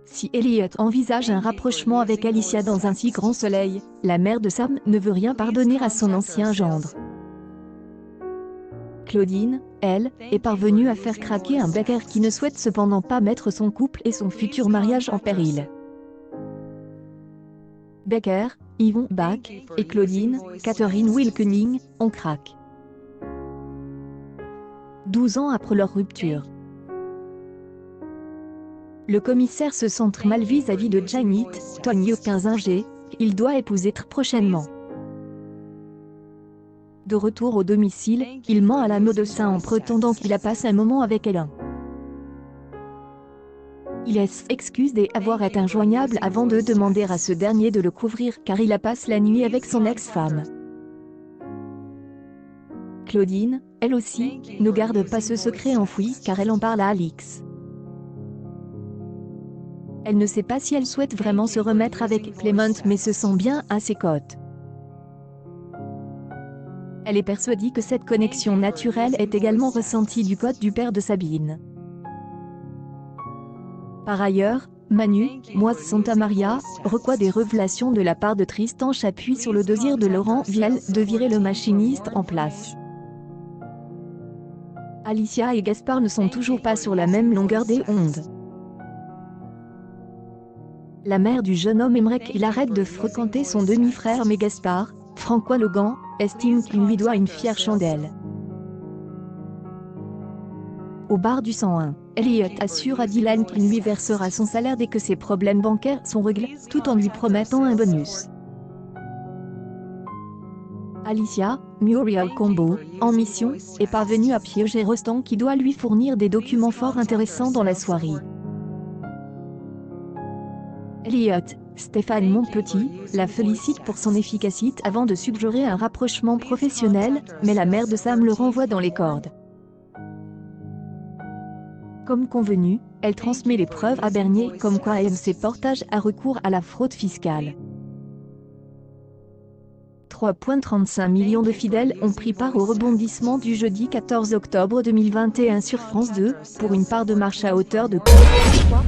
Si Elliot envisage un rapprochement avec Alicia dans un si grand soleil, la mère de Sam ne veut rien pardonner à son ancien gendre. Claudine, elle, est parvenue à faire craquer un Becker qui ne souhaite cependant pas mettre son couple et son futur mariage en péril. Becker, Yvon Bach, et Claudine, Catherine Wilkening, on craque. 12 ans après leur rupture. Le commissaire se sent mal vis-à-vis de Janet, Tonio 15G, il doit épouser très prochainement. De retour au domicile, il ment à la médecin en prétendant qu'il a passé un moment avec elle. Il excuse d'avoir été injoignable avant de demander à ce dernier de le couvrir car il a passé la nuit avec son ex-femme. Claudine, elle aussi, ne garde pas ce secret enfoui car elle en parle à Alix. Elle ne sait pas si elle souhaite vraiment se remettre avec Clement mais se sent bien à ses côtes. Elle est persuadée que cette connexion naturelle est également ressentie du côté du père de Sabine. Par ailleurs, Manu, Moise Santa Maria, reçoit des révélations de la part de Tristan s'appuie sur le désir de Laurent Viel de virer le machiniste en place. Alicia et Gaspard ne sont toujours pas sur la même longueur d'onde. La mère du jeune homme aimerait qu'il arrête de fréquenter son demi-frère mais Gaspard, François Logan, estime qu'il lui doit une fière chandelle. Au bar du 101, Elliot assure à Dylan qu'il lui versera son salaire dès que ses problèmes bancaires sont réglés, tout en lui promettant un bonus. Alicia, Muriel Combo, en mission, est parvenue à piéger Rostand qui doit lui fournir des documents fort intéressants dans la soirée. Elliot, Stéphane Montpetit, la félicite pour son efficacité avant de suggérer un rapprochement professionnel, mais la mère de Sam le renvoie dans les cordes. Comme convenu, elle transmet les preuves à Bernier comme quoi AMC Portage a recours à la fraude fiscale. 3,35 millions de fidèles ont pris part au rebondissement du jeudi 14 octobre 2021 sur France 2, pour une part de marche à hauteur de 3